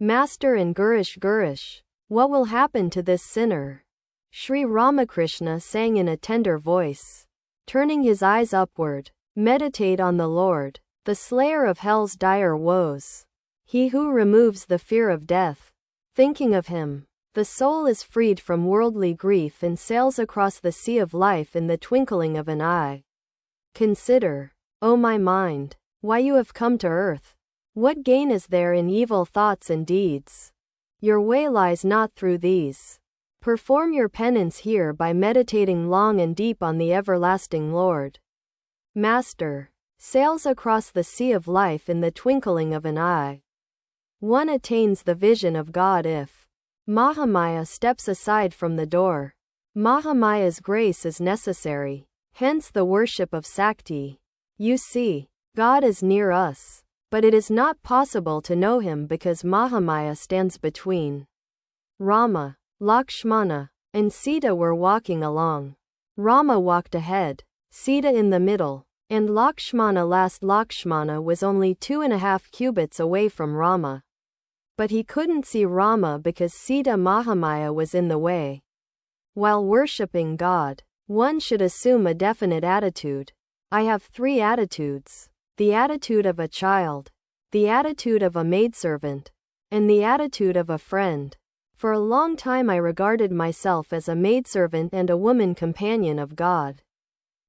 Master and Girish, what will happen to this sinner? Sri Ramakrishna sang in a tender voice. Turning his eyes upward, meditate on the Lord, the slayer of hell's dire woes. He who removes the fear of death. Thinking of him, the soul is freed from worldly grief and sails across the sea of life in the twinkling of an eye. Consider, O my mind, why you have come to earth. What gain is there in evil thoughts and deeds? Your way lies not through these. Perform your penance here by meditating long and deep on the everlasting Lord. Master sails across the sea of life in the twinkling of an eye. One attains the vision of God if Mahamaya steps aside from the door. Mahamaya's grace is necessary, hence the worship of Sakti. You see, God is near us, but it is not possible to know him because Mahamaya stands between. Rama, Lakshmana, and Sita were walking along. Rama walked ahead, Sita in the middle, and Lakshmana last. Lakshmana was only 2.5 cubits away from Rama. But he couldn't see Rama because Sita Mahamaya was in the way. While worshipping God, one should assume a definite attitude. I have 3 attitudes: the attitude of a child, the attitude of a maidservant, and the attitude of a friend. For a long time I regarded myself as a maidservant and a woman companion of God.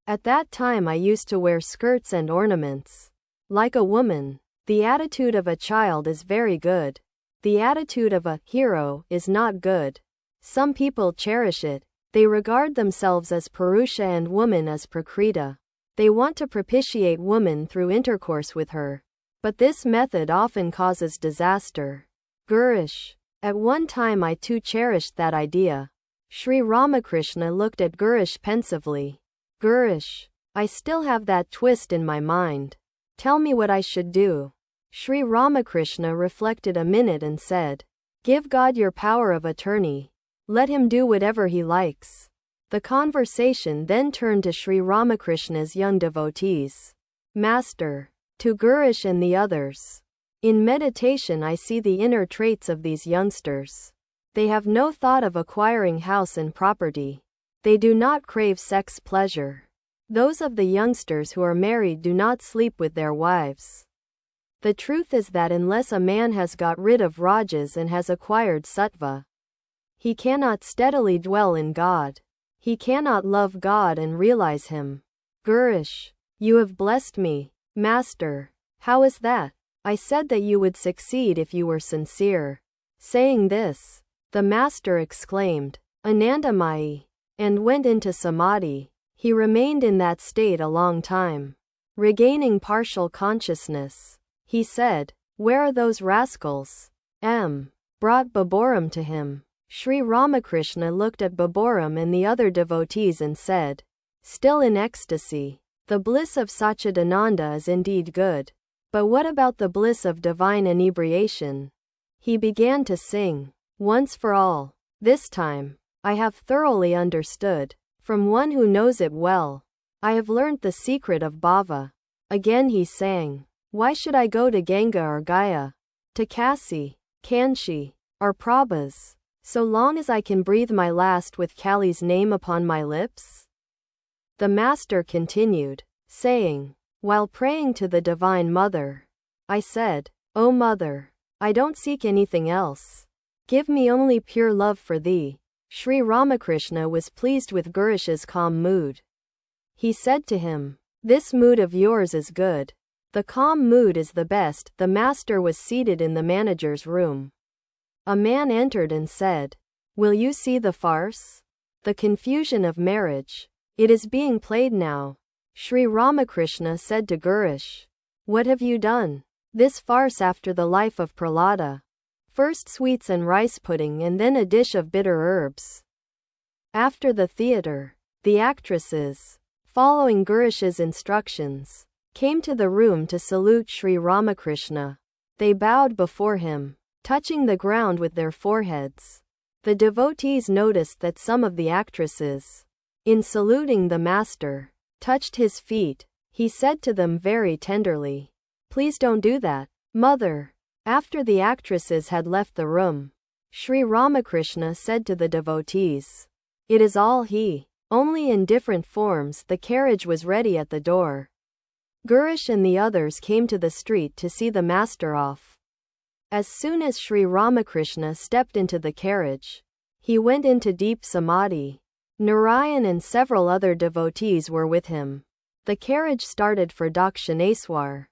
At that time I used to wear skirts and ornaments. Like a woman, the attitude of a child is very good. The attitude of a hero is not good. Some people cherish it. They regard themselves as Purusha and woman as Prakriti. They want to propitiate woman through intercourse with her. But this method often causes disaster. Girish. At one time I too cherished that idea. Sri Ramakrishna looked at Girish pensively. Girish, I still have that twist in my mind. Tell me what I should do. Sri Ramakrishna reflected a minute and said, give God your power of attorney. Let him do whatever he likes. The conversation then turned to Sri Ramakrishna's young devotees. Master, to Girish and the others. In meditation I see the inner traits of these youngsters. They have no thought of acquiring house and property. They do not crave sex pleasure. Those of the youngsters who are married do not sleep with their wives. The truth is that unless a man has got rid of rajas and has acquired sattva, he cannot steadily dwell in God. He cannot love God and realize him. Girish, you have blessed me. Master, how is that? I said that you would succeed if you were sincere. Saying this, the master exclaimed, Anandamayi, and went into samadhi. He remained in that state a long time. Regaining partial consciousness, he said, where are those rascals? Brought Baburam to him. Sri Ramakrishna looked at Baburam and the other devotees and said, still in ecstasy, the bliss of Satchidananda is indeed good. But what about the bliss of divine inebriation? He began to sing, once for all. This time, I have thoroughly understood, from one who knows it well. I have learnt the secret of bhava. Again he sang, why should I go to Ganga or Gaya, to Kasi, Kanchi, or Prabhas, so long as I can breathe my last with Kali's name upon my lips? The master continued, saying, while praying to the Divine Mother, I said, O Mother, I don't seek anything else. Give me only pure love for thee. Sri Ramakrishna was pleased with Girish's calm mood. He said to him, this mood of yours is good. The calm mood is the best. The master was seated in the manager's room. A man entered and said, will you see the farce? The confusion of marriage. It is being played now. Sri Ramakrishna said to Girish, what have you done? This farce after the life of Prahlada. First sweets and rice pudding and then a dish of bitter herbs. After the theatre, the actresses, following Girish's instructions, came to the room to salute Sri Ramakrishna. They bowed before him, touching the ground with their foreheads. The devotees noticed that some of the actresses, in saluting the master, touched his feet. He said to them very tenderly, please don't do that, mother. After the actresses had left the room, Sri Ramakrishna said to the devotees, "It is all he." Only in different forms. The carriage was ready at the door. Girish and the others came to the street to see the master off. As soon as Sri Ramakrishna stepped into the carriage, he went into deep samadhi. Narayan and several other devotees were with him. The carriage started for Dakshineswar.